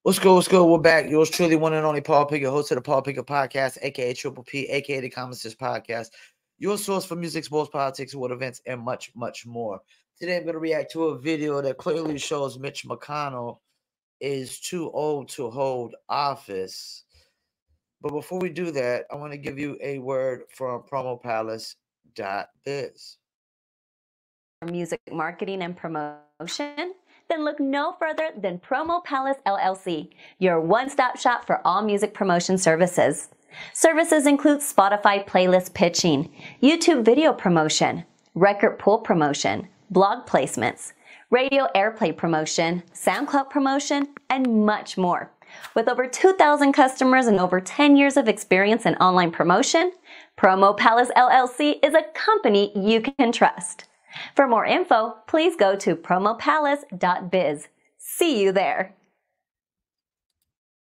What's good? What's good? We're back. Yours truly, one and only Paul Pickett, host of the Paul Pickett Podcast, aka Triple P, aka the Common Sense Podcast. Your source for music, sports, politics, world events, and much, much more. Today, I'm going to react to a video that clearly shows Mitch McConnell is too old to hold office. But before we do that, I want to give you a word from promopalace.biz. Music marketing and promotion? Then look no further than Promo Palace LLC, your one-stop shop for all music promotion services. Services include Spotify playlist pitching, YouTube video promotion, record pool promotion, blog placements, radio airplay promotion, SoundCloud promotion, and much more. With over 2,000 customers and over 10 years of experience in online promotion, Promo Palace LLC is a company you can trust. For more info, please go to promopalace.biz. See you there.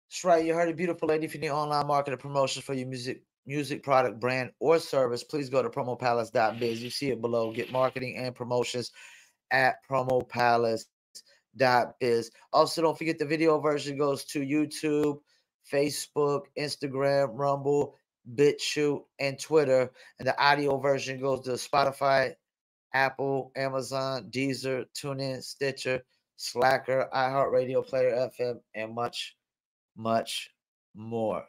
That's right. You heard it, beautiful lady. If you need online marketing promotions for your music product, brand, or service, please go to promopalace.biz. You see it below. Get marketing and promotions at promopalace.biz. Also, don't forget the video version goes to YouTube, Facebook, Instagram, Rumble, BitChute, and Twitter. And the audio version goes to Spotify, Apple, Amazon, Deezer, TuneIn, Stitcher, Slacker, iHeartRadio, Player FM, and much, much more.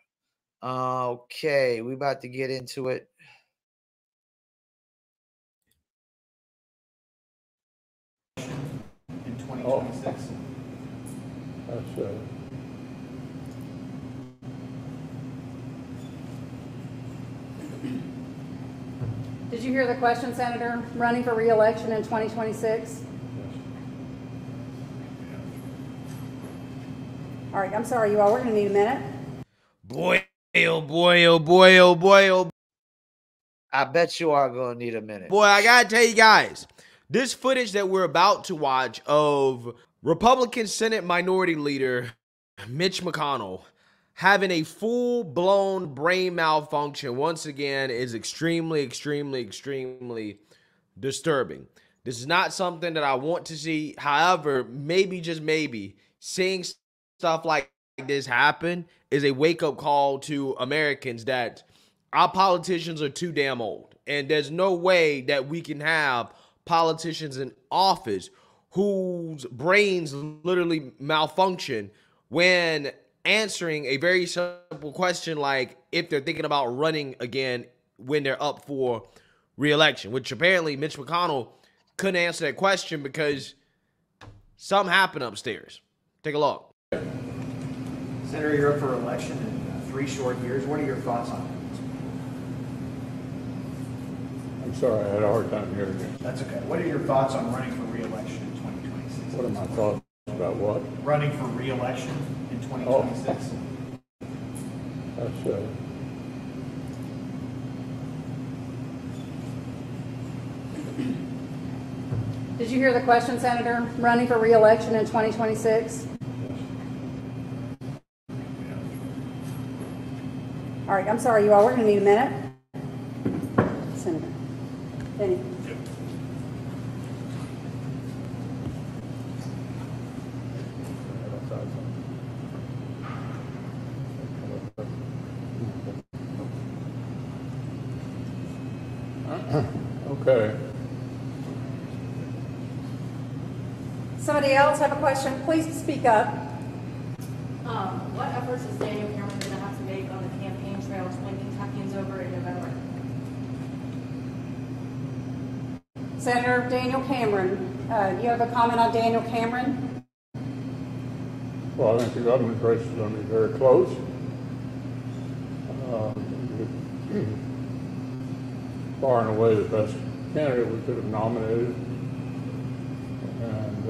Okay, we about to get into it. In 2026. That's Did you hear the question, Senator? Running for re-election in 2026? All right, I'm sorry, you all. We're going to need a minute. Boy, oh boy, oh boy, oh boy, oh. I bet you are going to need a minute. Boy, I got to tell you guys, this footage that we're about to watch of Republican Senate Minority Leader Mitch McConnell having a full-blown brain malfunction once again is extremely, extremely, extremely disturbing. This is not something that I want to see. However, maybe, just maybe, seeing stuff like this happen is a wake-up call to Americans that our politicians are too damn old. And there's no way that we can have politicians in office whose brains literally malfunction when answering a very simple question like if they're thinking about running again when they're up for re-election, which apparently Mitch McConnell couldn't answer that question because something happened upstairs. Take a look. Senator, you're up for election in 3 short years. What are your thoughts on it? I'm sorry, I had a hard time hearing you. That's okay. What are your thoughts on running for re-election in 2026? What are my thoughts about what? Running for re-election in 2026. That's Did you hear the question, Senator? Running for re-election in 2026? All right, I'm sorry, you all. We're going to need a minute. Senator Benny. okay. Somebody else have a question? Please speak up. What efforts is Daniel Cameron going to have to make on the campaign trail when Kentucky's over in November? Senator Daniel Cameron, you have a comment on Daniel Cameron? Well, I think the government race is going to be very close. Far and away the best candidate we could have nominated. And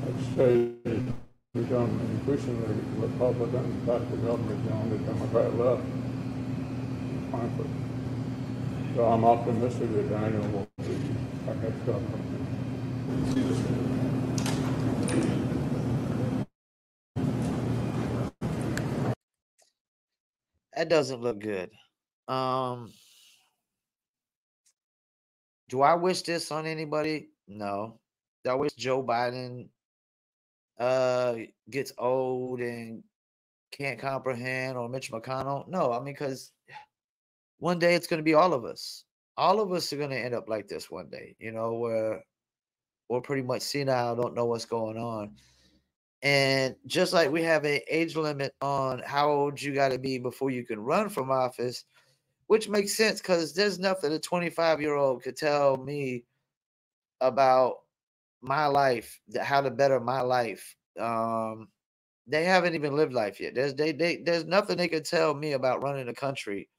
I'd say become increasingly Republican, back to government going to Democrat left. Frankly. So I'm optimistic that Daniel will be our next governor. That doesn't look good. Do I wish this on anybody? No. Do I wish Joe Biden gets old and can't comprehend, or Mitch McConnell. No, I mean, because one day it's going to be all of us. All of us are going to end up like this one day, where we're pretty much senile, don't know what's going on. And just like we have an age limit on how old you got to be before you can run from office, which makes sense because there's nothing a 25-year-old could tell me about my life, how to better my life. They haven't even lived life yet. There's nothing they could tell me about running a country.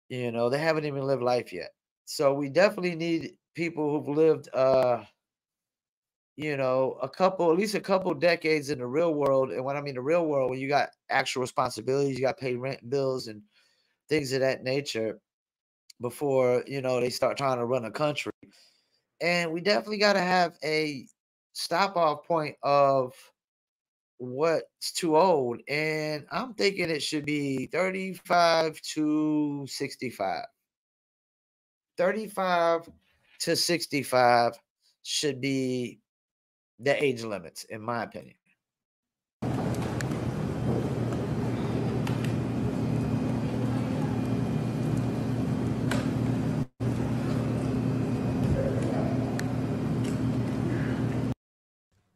They haven't even lived life yet. So we definitely need people who've lived at least a couple decades in the real world. And when I mean the real world, when you got actual responsibilities, you got to pay rent, bills, and things of that nature before, they start trying to run a country. And we definitely got to have a stop off point of what's too old. And I'm thinking it should be 35 to 65. 35 to 65 should be the age limits, in my opinion.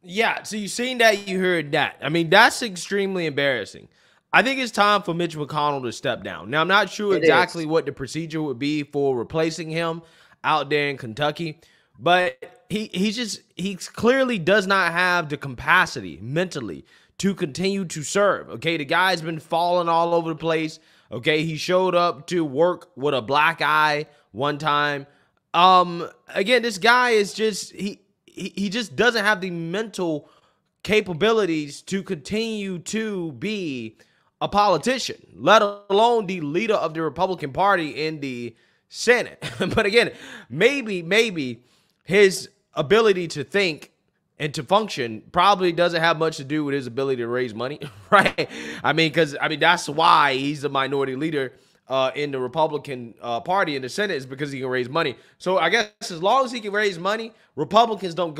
Yeah, so you seen that, you heard that. I mean, that's extremely embarrassing. I think it's time for Mitch McConnell to step down. Now, I'm not sure exactly what the procedure would be for replacing him out there in Kentucky, but he clearly does not have the capacity mentally to continue to serve. Okay, the guy's been falling all over the place. Okay, he showed up to work with a black eye one time. Again, this guy is just he just doesn't have the mental capabilities to continue to be a politician, let alone the leader of the Republican Party in the Senate. But again, maybe his ability to think and to function probably doesn't have much to do with his ability to raise money, right? Because that's why he's the minority leader in the Republican Party in the Senate, is because he can raise money. So I guess as long as he can raise money, Republicans don't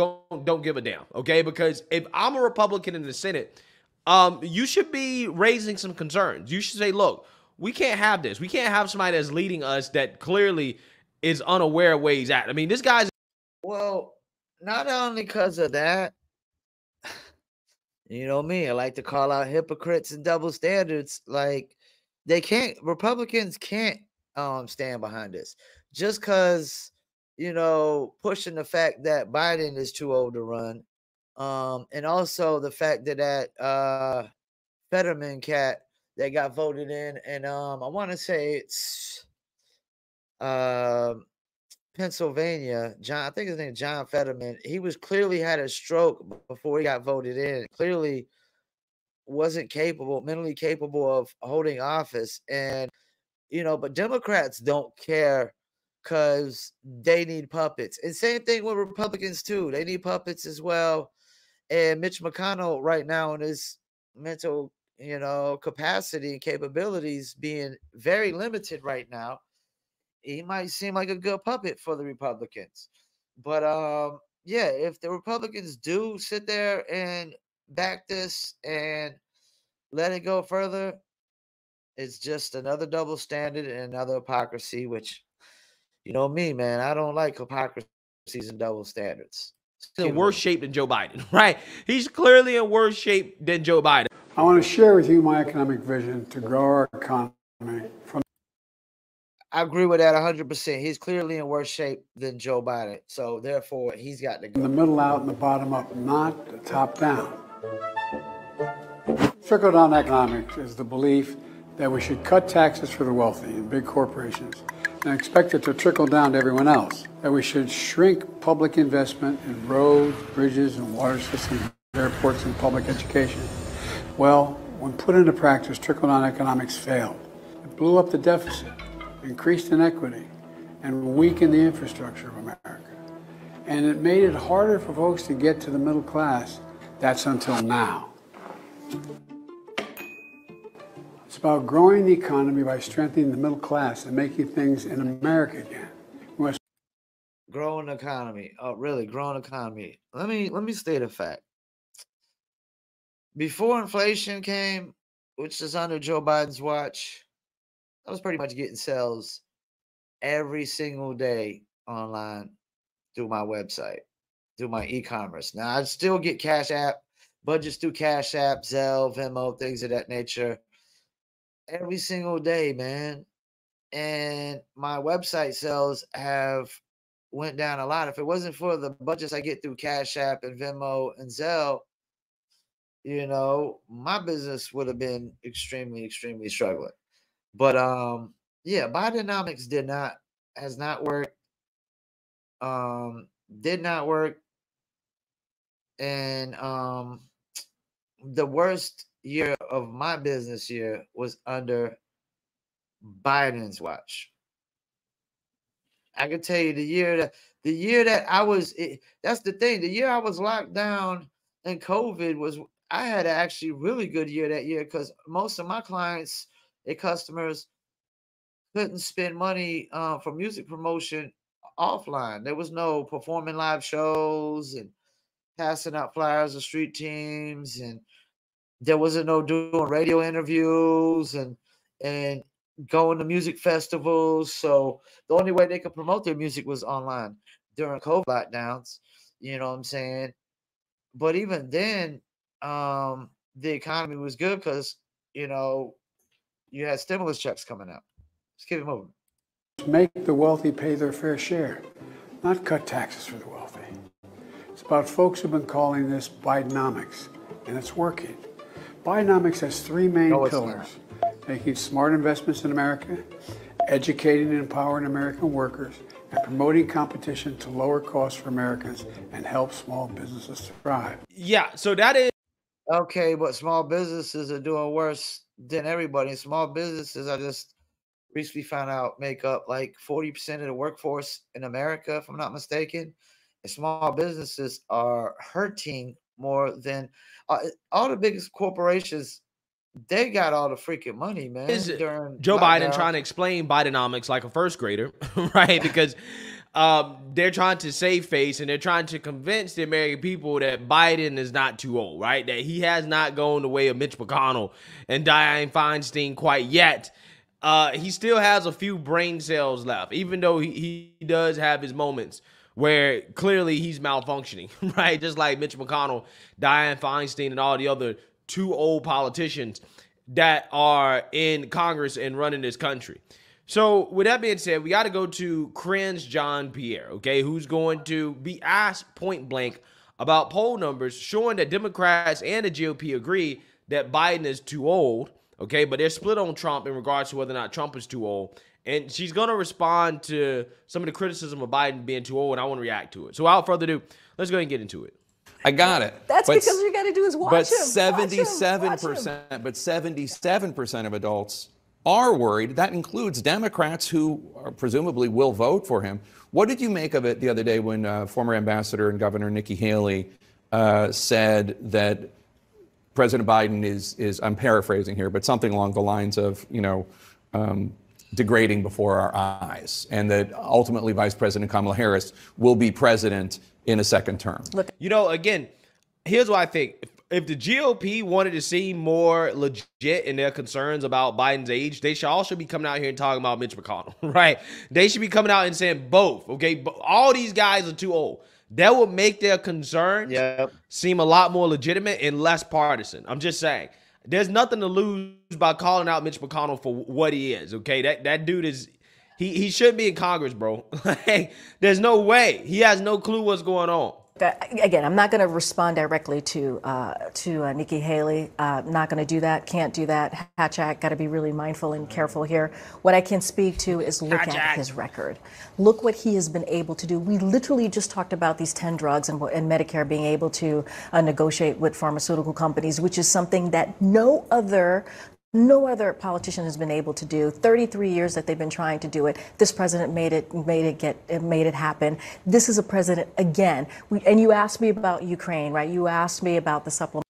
give a damn, okay? Because if I'm a Republican in the Senate, you should be raising some concerns. You should say, look, we can't have this. We can't have somebody that's leading us that clearly is unaware of where he's at. I mean, this guy's... Well, not only because of that, you know me, I like to call out hypocrites and double standards. Like, Republicans can't stand behind this. Just because, pushing the fact that Biden is too old to run. And also the fact that Fetterman cat that got voted in, and I want to say it's Pennsylvania, I think his name is John Fetterman. He was clearly had a stroke before he got voted in. Clearly wasn't mentally capable of holding office. And, but Democrats don't care because they need puppets. And same thing with Republicans too. They need puppets as well. And Mitch McConnell right now in his mental, capacity and capabilities being very limited right now, he might seem like a good puppet for the Republicans. But yeah, if the Republicans do sit there and back this and let it go further, it's just another double standard and another hypocrisy, which, me, man, I don't like hypocrisies and double standards. In worse shape than Joe Biden, right? He's clearly in worse shape than Joe Biden. I want to share with you my economic vision to grow our economy from... I agree with that 100%. He's clearly in worse shape than Joe Biden. So therefore, he's got to go. The middle out and the bottom up, not the top down. Trickle-down economics is the belief that we should cut taxes for the wealthy and big corporations and expect it to trickle down to everyone else. That we should shrink public investment in roads, bridges, and water systems, airports, and public education. Well, when put into practice, trickle-down economics failed. It blew up the deficit, increased inequity, and weakened the infrastructure of America. And it made it harder for folks to get to the middle class. That's until now. It's about growing the economy by strengthening the middle class and making things in America again. Growing the economy. Oh, really? Growing the economy. Let me state a fact. before inflation came, which is under Joe Biden's watch, I was pretty much getting sales every single day online through my website, through my e-commerce. Now I still get Cash App budgets through Cash App, Zelle, Venmo, things of that nature every single day, man. And my website sales have went down a lot. If it wasn't for the budgets I get through Cash App and Venmo and Zelle, my business would have been extremely, extremely struggling. But yeah, Bidenomics has not worked. Did not work. And the worst year of my business year was under Biden's watch. I can tell you the year that I was, that's the thing. The year I was locked down and COVID I had an actually really good year that year because most of my clients and customers couldn't spend money for music promotion offline. There was no performing live shows and passing out flyers of street teams, and there wasn't no doing radio interviews and going to music festivals. So the only way they could promote their music was online during COVID lockdowns. You know what I'm saying? But even then, the economy was good because, you had stimulus checks coming out. Let's keep it moving. Make the wealthy pay their fair share, not cut taxes for the wealthy. It's about folks who've been calling this Bidenomics, and it's working. Bidenomics has three main pillars: making smart investments in America, educating and empowering American workers, and promoting competition to lower costs for Americans and help small businesses thrive. Yeah, so that is okay, but small businesses are doing worse than everybody. Small businesses, I just recently found out, make up like 40% of the workforce in America, if I'm not mistaken. And small businesses are hurting more than all the biggest corporations. They got all the freaking money, man. During Joe Biden trying to explain Bidenomics like a first grader, right? Because they're trying to save face and they're trying to convince the American people that Biden is not too old, right? That he has not gone the way of Mitch McConnell and Dianne Feinstein quite yet. He still has a few brain cells left, even though he does have his moments where clearly he's malfunctioning, right? Just like Mitch McConnell, Dianne Feinstein, and all the other too old politicians that are in Congress and running this country. So with that being said, we got to go to Cringe John Pierre, okay, who's going to be asked point blank about poll numbers showing that Democrats and the GOP agree that Biden is too old, okay, but they're split on Trump in regards to whether or not Trump is too old. And she's going to respond to some of the criticism of Biden being too old, and I want to react to it. So without further ado, let's go ahead and get into it. I got it. That's because all you got to do is watch him. 77%, but 77% of adults are worried. That includes Democrats who presumably will vote for him. What did you make of it the other day when former Ambassador and Governor Nikki Haley said that President Biden is, I'm paraphrasing here, but something along the lines of, degrading before our eyes, and that ultimately Vice President Kamala Harris will be president in a second term? Look, again, here's what I think. If the GOP wanted to seem more legit in their concerns about Biden's age, they should also be coming out here and talking about Mitch McConnell, right? They should be coming out and saying both, okay? But all these guys are too old. That would make their concerns seem a lot more legitimate and less partisan. I'm just saying. There's nothing to lose by calling out Mitch McConnell for what he is, okay? That dude is, he shouldn't be in Congress, bro. There's no way. He has no clue what's going on. Again, I'm not going to respond directly to Nikki Haley. Not going to do that. Can't do that. Hatch Act. Got to be really mindful and careful here. What I can speak to is look at his record. Look what he has been able to do. We literally just talked about these 10 drugs and Medicare being able to negotiate with pharmaceutical companies, which is something that no other politician has been able to do. 33 years that they've been trying to do it. This president made it happen. This is a president again. And you asked me about Ukraine, right? You asked me about the supplement.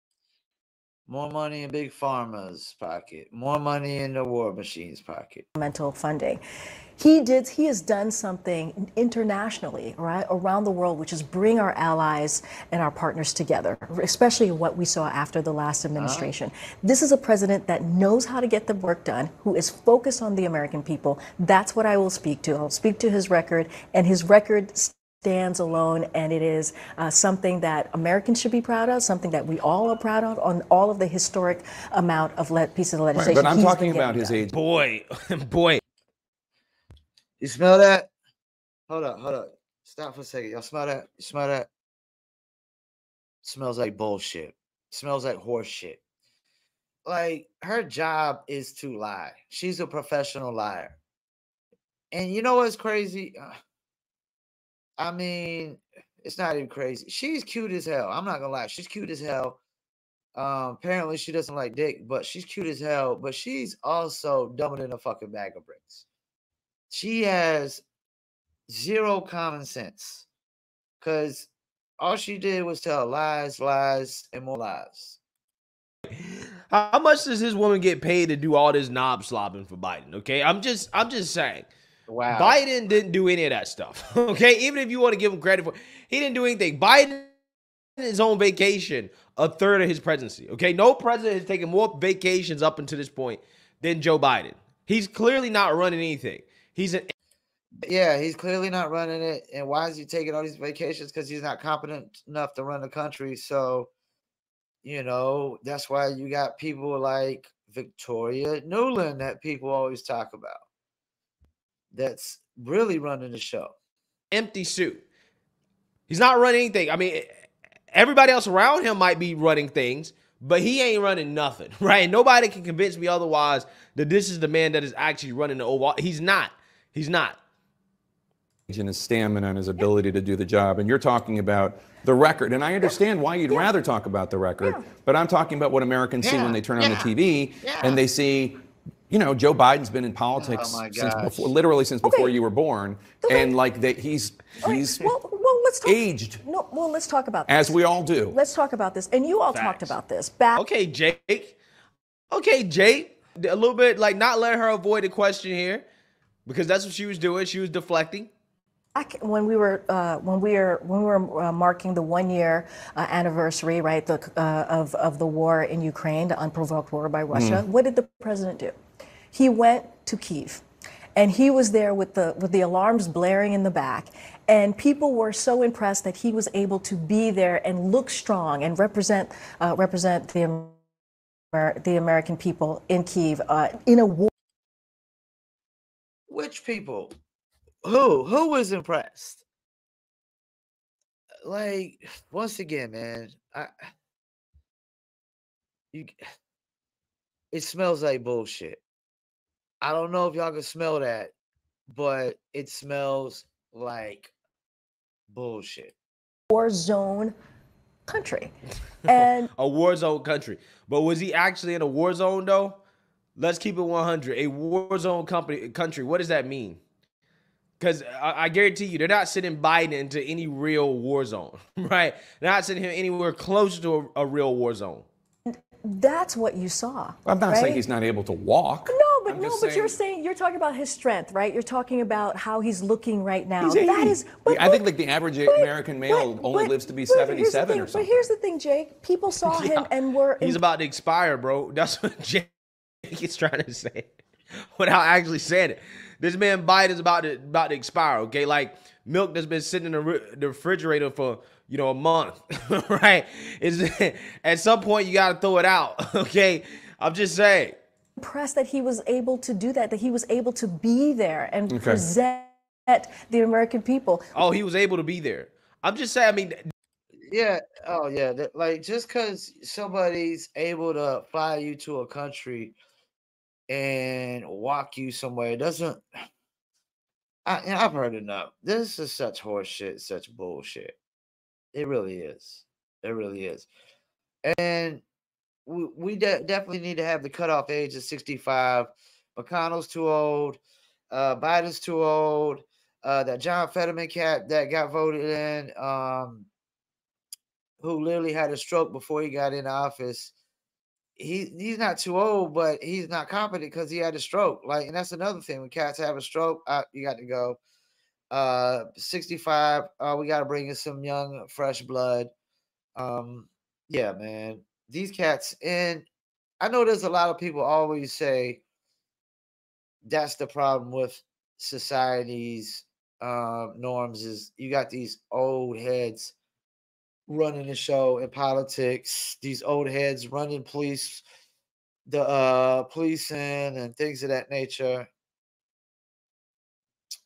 More money in Big Pharma's pocket. More money in the war machine's pocket. Mental funding. He has done something internationally, right, around the world, which is bring our allies and our partners together, especially what we saw after the last administration. This is a president that knows how to get the work done, who is focused on the American people. That's what I will speak to. I'll speak to his record, and his record stands alone, and it is something that Americans should be proud of, something that we all are proud of on all of the historic amount of pieces of legislation. Right, but I'm talking about his age. Boy. You smell that? Hold up. Stop for a second. Y'all smell that? You smell that? Smells like bullshit. Smells like horse shit. Like, her job is to lie. She's a professional liar. And you know what's crazy? I mean, it's not even crazy. She's cute as hell. I'm not gonna lie. She's cute as hell. Apparently she doesn't like dick, but she's cute as hell. But she's also dumber than a fucking bag of bricks. She has zero common sense. Because all she did was tell lies, and more lies. How much does this woman get paid to do all this knob slobbing for Biden? Okay, I'm just saying. Wow. Biden didn't do any of that stuff. Okay, even if you want to give him credit for, he didn't do anything. Biden is on vacation a third of his presidency. Okay, no president has taken more vacations up until this point than Joe Biden. He's clearly not running anything. He's clearly not running it. And why is he taking all these vacations? Because he's not competent enough to run the country. So, you know, that's why you got people like Victoria Nuland that people always talk about. That's really running the show. Empty suit. He's not running anything. I mean, everybody else around him might be running things, but he ain't running nothing, right? Nobody can convince me otherwise that this is the man that is actually running the Oval. He's not. And his stamina and his ability to do the job. And you're talking about the record. And I understand why you'd rather talk about the record, but I'm talking about what Americans see when they turn on the TV and they see, you know, Joe Biden's been in politics since before you were born. And like he's let's talk, aged. No, well, let's talk about this. As we all do. Let's talk about this. And you all talked about this. Okay, Jake. A little bit like not letting her avoid the question here because that's what she was doing. She was deflecting. When we were marking the 1 year anniversary, right, of the war in Ukraine, the unprovoked war by Russia, what did the president do? He went to Kyiv, and he was there with the alarms blaring in the back, and people were so impressed that he was able to be there and look strong and represent the American people in Kyiv in a war. Which people? Who was impressed? Like, once again, man, it smells like bullshit. I don't know if y'all can smell that, but it smells like bullshit. War zone country. And a war zone country. But was he actually in a war zone though? Let's keep it 100. A war zone country. What does that mean? Because I guarantee you, they're not sending Biden into any real war zone, right? They're not sending him anywhere close to a real war zone. That's what you saw. I'm not saying he's not able to walk. But you're talking about his strength, right? You're talking about how he's looking right now. I think like the average American male only lives to be 77 or something. But here's the thing, Jake. People saw him and were. He's about to expire, bro. That's what Jake is trying to say without actually saying it. This man Biden's about to expire, okay? Like milk that's been sitting in the refrigerator for, a month, right? At some point you got to throw it out, okay? I'm just saying. Impressed that he was able to do that he was able to be there and present the American people. Oh, he was able to be there. I'm just saying, I mean. Yeah. Oh, yeah. Like, just because somebody's able to fly you to a country and walk you somewhere doesn't. I've heard enough. This is such horse shit, such bullshit. It really is. It really is. And we definitely need to have the cutoff age of 65. McConnell's too old. Biden's too old. That John Fetterman cat that got voted in, who literally had a stroke before he got in office. he's not too old, but he's not competent because he had a stroke. Like, and that's another thing. When cats have a stroke, you got to go. 65. We got to bring in some young, fresh blood. Yeah, man. These cats, and I know there's a lot of people always say that's the problem with society's norms is you got these old heads running the show in politics, these old heads running policing and things of that nature.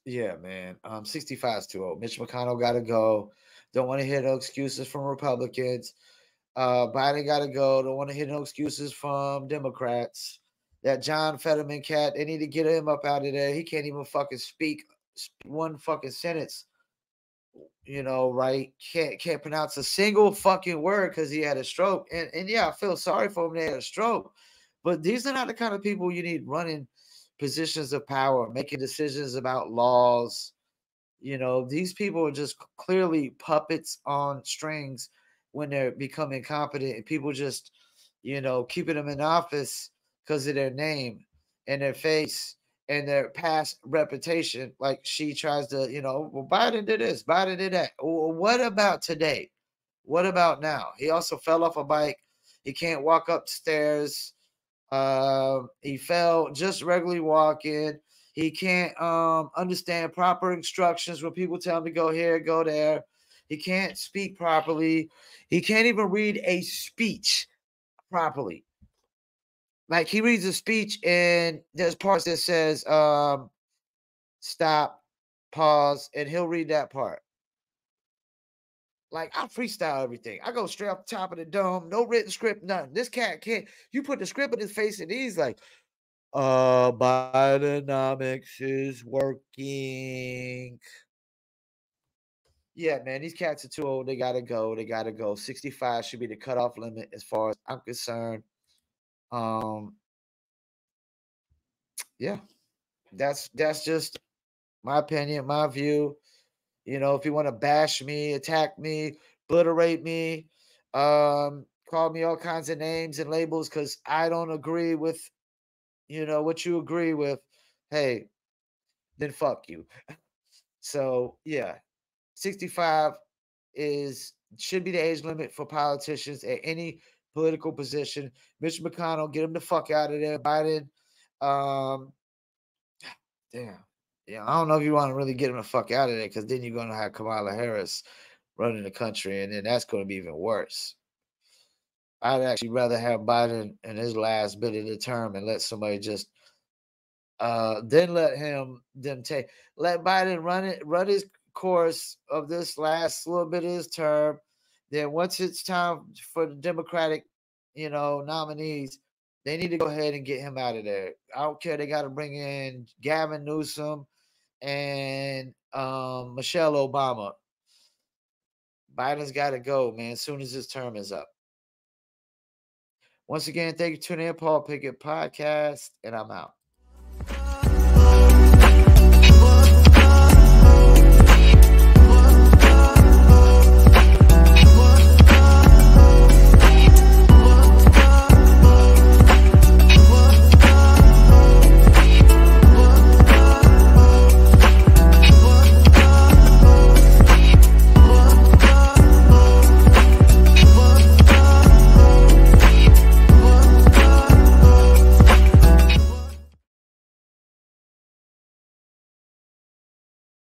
Yeah, man. 65 is too old. Mitch McConnell got to go. Don't want to hear no excuses from Republicans. Biden got to go. Don't want to hear no excuses from Democrats. That John Fetterman cat, they need to get him up out of there. He can't even fucking speak one fucking sentence. Right? Can't pronounce a single fucking word because he had a stroke. And yeah, I feel sorry for him. They had a stroke. But these are not the kind of people you need running positions of power, making decisions about laws. These people are just clearly puppets on strings when they're becoming competent, and people just, keeping them in office because of their name and their face and their past reputation. Like she tries to, well, Biden did this, Biden did that. Well, what about today? What about now? He also fell off a bike. He can't walk upstairs. He fell just regularly walking. He can't understand proper instructions when people tell him to go here, go there. He can't speak properly. He can't even read a speech properly. Like he reads a speech and there's parts that says stop, pause, and he'll read that part. Like I freestyle everything. I go straight off the top of the dome, no written script, nothing. This cat can't. You put the script in his face and he's like, Bidenomics is working. Yeah, man, these cats are too old. They gotta go. They gotta go. 65 should be the cutoff limit as far as I'm concerned. Yeah, that's just my opinion, my view. If you want to bash me, attack me, obliterate me, call me all kinds of names and labels because I don't agree with, what you agree with, hey, then fuck you. So yeah, 65 should be the age limit for politicians at any political position. Mitch McConnell, get him the fuck out of there. Biden, damn. Yeah, I don't know if you want to really get him the fuck out of there because then you're going to have Kamala Harris running the country, and then that's going to be even worse. I'd actually rather have Biden in his last bit of the term and let somebody just then let Biden run his course of this last little bit of his term. Then once it's time for the Democratic, nominees, they need to go ahead and get him out of there. I don't care. They got to bring in Gavin Newsom and Michelle Obama. Biden's got to go, man, as soon as his term is up. Once again, thank you for tuning in, Paul Pickett Podcast, and I'm out.